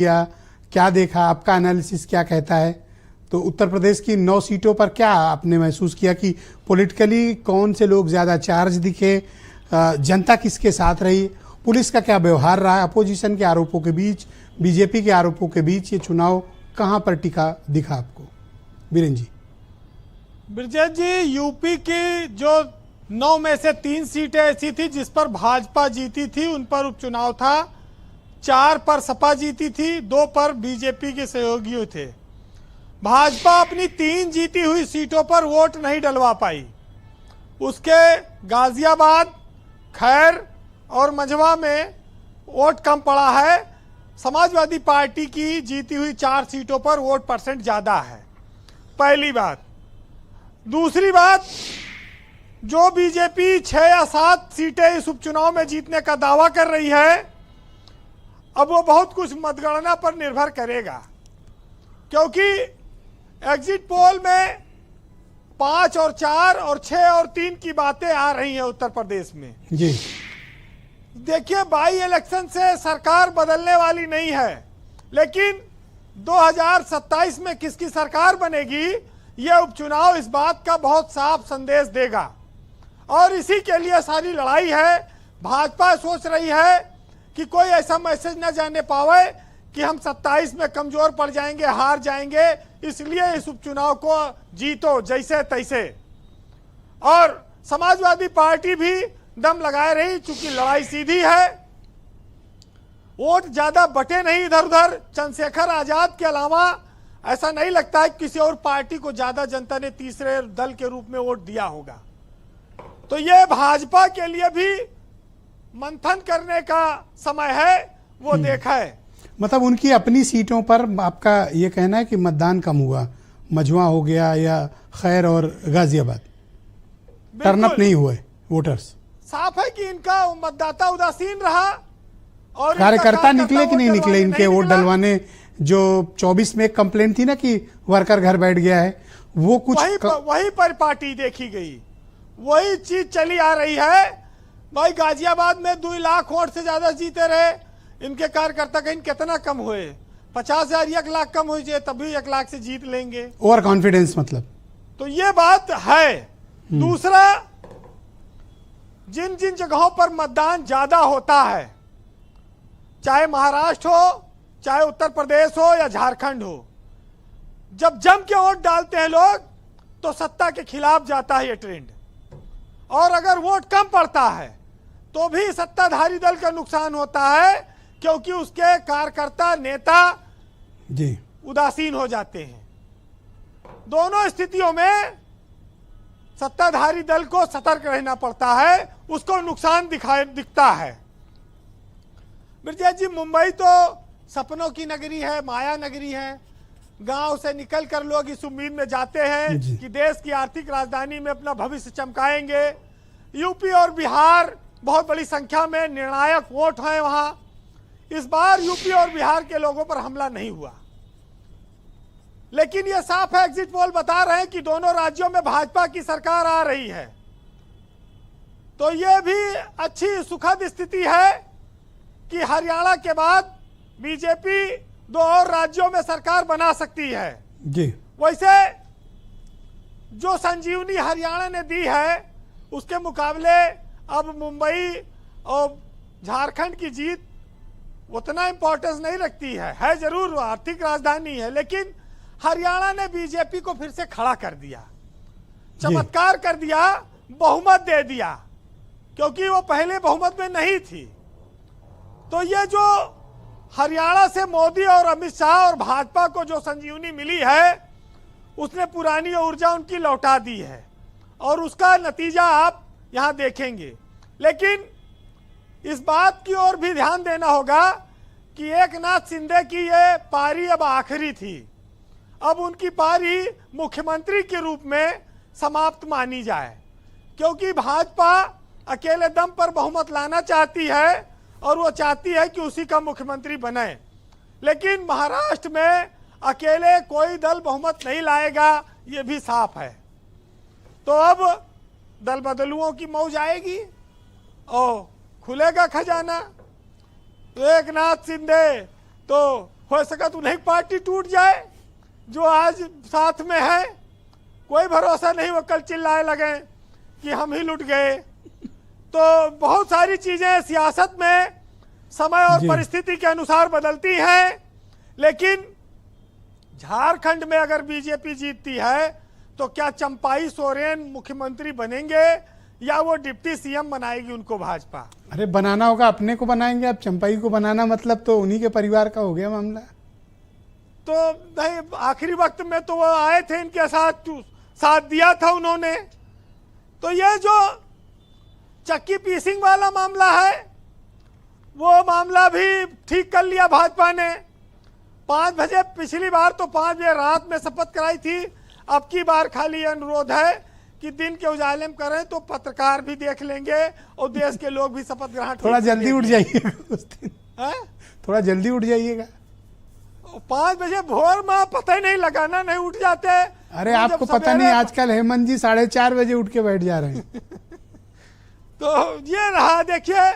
या क्या देखा, आपका एनालिसिस क्या कहता है? तो उत्तर प्रदेश की 9 सीटों पर क्या आपने महसूस किया कि पॉलिटिकली कौन से लोग ज़्यादा चार्ज दिखे, जनता किसके साथ रही, पुलिस का क्या व्यवहार रहा, अपोजिशन के आरोपों के बीच, बीजेपी के आरोपों के बीच ये चुनाव कहाँ पर टिका दिखा आपको? वीरेंद्र जी। ब्रजेश जी, यूपी की जो 9 में से 3 सीटें ऐसी थी जिस पर भाजपा जीती थी, उन पर उपचुनाव था। 4 पर सपा जीती थी, 2 पर बीजेपी के सहयोगी थे। भाजपा अपनी 3 जीती हुई सीटों पर वोट नहीं डलवा पाई। उसके गाजियाबाद, खैर और मझवा में वोट कम पड़ा है। समाजवादी पार्टी की जीती हुई 4 सीटों पर वोट परसेंट ज्यादा है, पहली बात। दूसरी बात, जो बीजेपी 6 या 7 सीटें इस उपचुनाव में जीतने का दावा कर रही है, अब वो बहुत कुछ मतगणना पर निर्भर करेगा, क्योंकि एग्जिट पोल में 5 और 4 और 6 और 3 की बातें आ रही हैं उत्तर प्रदेश में जी। देखिए, बाई इलेक्शन से सरकार बदलने वाली नहीं है, लेकिन 2027 में किसकी सरकार बनेगी, यह उपचुनाव इस बात का बहुत साफ संदेश देगा। और इसी के लिए सारी लड़ाई है। भाजपा सोच रही है कि कोई ऐसा मैसेज न जाने पावे कि हम 27 में कमजोर पड़ जाएंगे, हार जाएंगे, इसलिए इस उपचुनाव को जीतो जैसे तैसे। और समाजवादी पार्टी भी दम लगाए रही, चूंकि लड़ाई सीधी है, वोट ज्यादा बटे नहीं इधर उधर। चंद्रशेखर आजाद के अलावा ऐसा नहीं लगता है कि किसी और पार्टी को ज्यादा जनता ने तीसरे दल के रूप में वोट दिया होगा। तो ये भाजपा के लिए भी मंथन करने का समय है, वो देखा है। मतलब उनकी अपनी सीटों पर आपका ये कहना है कि मतदान कम हुआ, मझवा हो गया या खैर और गाजियाबाद, टर्नअप नहीं हुए वोटर्स। साफ है कि इनका मतदाता उदासीन रहा। और कार्यकर्ता निकले कि नहीं निकले इनके वोट डलवाने? जो 24 में एक कंप्लेंट थी ना कि वर्कर घर बैठ गया है, वो कुछ वही पर पार्टी देखी गई, वही चीज चली आ रही है। भाई गाजियाबाद में 2 लाख वोट से ज्यादा जीते रहे इनके कार्यकर्ता, कहीं कितना कम हुए? 50,000 1 लाख कम हुई, तभी 1 लाख से जीत लेंगे। ओवर कॉन्फिडेंस मतलब। तो ये बात है। दूसरा, जिन जिन जगहों पर मतदान ज्यादा होता है, चाहे महाराष्ट्र हो, चाहे उत्तर प्रदेश हो या झारखंड हो, जब जम के वोट डालते हैं लोग, तो सत्ता के खिलाफ जाता है ये ट्रेंड। और अगर वोट कम पड़ता है तो भी सत्ताधारी दल का नुकसान होता है, क्योंकि उसके कार्यकर्ता नेता जी उदासीन हो जाते हैं। दोनों स्थितियों में सत्ताधारी दल को सतर्क रहना पड़ता है, उसको नुकसान दिखता है। ब्रजेश जी, मुंबई तो सपनों की नगरी है, माया नगरी है। गांव से निकलकर लोग इस उम्मीद में जाते हैं कि देश की आर्थिक राजधानी में अपना भविष्य चमकाएंगे। यूपी और बिहार बहुत बड़ी संख्या में निर्णायक वोट हैं वहां। इस बार यूपी और बिहार के लोगों पर हमला नहीं हुआ, लेकिन यह साफ है, एग्जिट पोल बता रहे हैं कि दोनों राज्यों में भाजपा की सरकार आ रही है। तो यह भी अच्छी सुखद स्थिति है कि हरियाणा के बाद बीजेपी 2 और राज्यों में सरकार बना सकती है जी। वैसे जो संजीवनी हरियाणा ने दी है, उसके मुकाबले अब मुंबई और झारखंड की जीत उतना इंपॉर्टेंस नहीं रखती है जरूर आर्थिक राजधानी है, लेकिन हरियाणा ने बीजेपी को फिर से खड़ा कर दिया, चमत्कार कर दिया, बहुमत दे दिया, क्योंकि वो पहले बहुमत में नहीं थी। तो ये जो हरियाणा से मोदी और अमित शाह और भाजपा को जो संजीवनी मिली है, उसने पुरानी ऊर्जा उनकी लौटा दी है, और उसका नतीजा आप यहां देखेंगे। लेकिन इस बात की ओर भी ध्यान देना होगा कि एकनाथ शिंदे की ये पारी अब आखिरी थी। अब उनकी पारी मुख्यमंत्री के रूप में समाप्त मानी जाए, क्योंकि भाजपा अकेले दम पर बहुमत लाना चाहती है और वो चाहती है कि उसी का मुख्यमंत्री बने। लेकिन महाराष्ट्र में अकेले कोई दल बहुमत नहीं लाएगा, ये भी साफ है। तो अब दल बदलुओं की मौज आएगी और खुलेगा खजाना। तो एकनाथ शिंदे तो हो सका तो उन्हें पार्टी टूट जाए जो आज साथ में है। कोई भरोसा नहीं वो कल चिल्लाए लगे कि हम ही लुट गए। तो बहुत सारी चीजें सियासत में समय और परिस्थिति के अनुसार बदलती हैं, लेकिन झारखंड में अगर बीजेपी जीतती है तो क्या चंपाई सोरेन मुख्यमंत्री बनेंगे या वो डिप्टी सीएम बनाएगी उनको भाजपा? अरे बनाना होगा, अपने को बनाएंगे। अब चंपाई को बनाना मतलब तो उन्हीं के परिवार का हो गया मामला। तो नहीं, आखिरी वक्त में तो वो आए थे इनके साथ दिया था उन्होंने। तो ये जो चक्की पीसिंग वाला मामला है वो मामला भी ठीक कर लिया भाजपा ने। 5 बजे, पिछली बार तो 5 बजे रात में शपथ कराई थी, अब की बार खाली अनुरोध है कि दिन के उजाले में करें तो पत्रकार भी देख लेंगे और देश के लोग भी शपथ ग्रहण। थोड़ा जल्दी उठ जाइएगा उस दिन, थोड़ा जल्दी उठ जाइएगा। 5 बजे भोर में पता ही नहीं लगाना, नहीं उठ जाते। अरे आपको पता नहीं, आजकल हेमंत जी 4:30 बजे उठ के बैठ जा रहे हैं। तो ये रहा। देखिए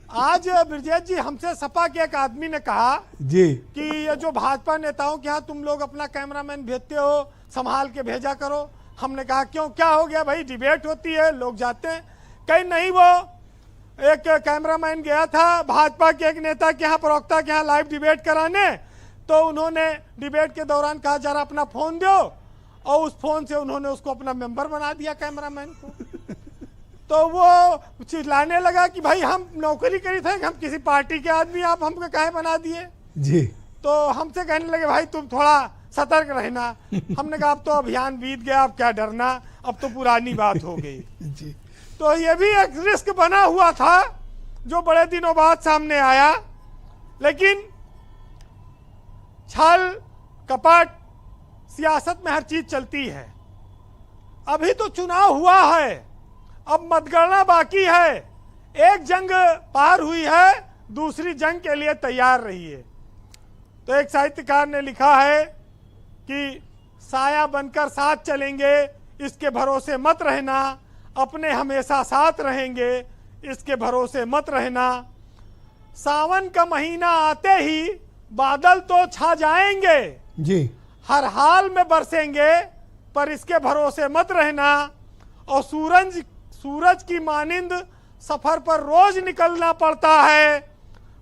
आज ब्रजेश जी, हमसे सपा के एक आदमी ने कहा जी कि ये जो भाजपा नेताओं के यहाँ तुम लोग अपना कैमरामैन भेजते हो, संभाल के भेजा करो। हमने कहा क्यों, क्या हो गया भाई? डिबेट होती है, लोग जाते हैं। कहीं नहीं, वो एक कैमरामैन गया था भाजपा के एक नेता के यहाँ, प्रवक्ता के यहाँ लाइव डिबेट कराने। तो उन्होंने डिबेट के दौरान कहा जरा अपना फोन दो, और उस फोन से उन्होंने उसको अपना मेंबर बना दिया कैमरामैन को। तो वो चिल्लाने लगा कि भाई हम नौकरी करी थे, हम किसी पार्टी के आदमी, आप हमको काहे बना दिए जी। तो हमसे कहने लगे भाई तुम थोड़ा सतर्क रहना। हमने कहा अब तो अभियान बीत गया, अब क्या डरना, अब तो पुरानी बात हो गई। जी। तो ये भी एक रिस्क बना हुआ था जो बड़े दिनों बाद सामने आया। लेकिन छल कपट सियासत में हर चीज चलती है। अभी तो चुनाव हुआ है, अब मतगणना बाकी है। एक जंग पार हुई है, दूसरी जंग के लिए तैयार रहिए। तो एक साहित्यकार ने लिखा है कि साया बनकर साथ चलेंगे, इसके भरोसे मत रहना, अपने हमेशा साथ रहेंगे, इसके भरोसे मत रहना। सावन का महीना आते ही बादल तो छा जाएंगे जी, हर हाल में बरसेंगे, पर इसके भरोसे मत रहना। और सूरज की मानिंद सफर पर रोज निकलना पड़ता है,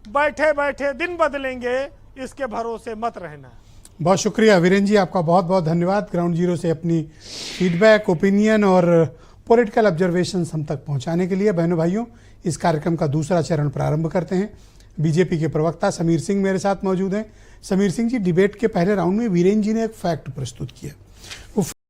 बैठे बैठे दिन बदलेंगे, इसके भरोसे मत रहना। बहुत शुक्रिया वीरेंद्र जी, आपका बहुत बहुत धन्यवाद ग्राउंड जीरो से अपनी फीडबैक, ओपिनियन और पॉलिटिकल ऑब्जर्वेशन हम तक पहुंचाने के लिए। बहनों भाइयों, इस कार्यक्रम का दूसरा चरण प्रारंभ करते हैं। बीजेपी के प्रवक्ता समीर सिंह मेरे साथ मौजूद हैं। समीर सिंह जी, डिबेट के पहले राउंड में वीरेंद्र जी ने एक फैक्ट प्रस्तुत किया। वो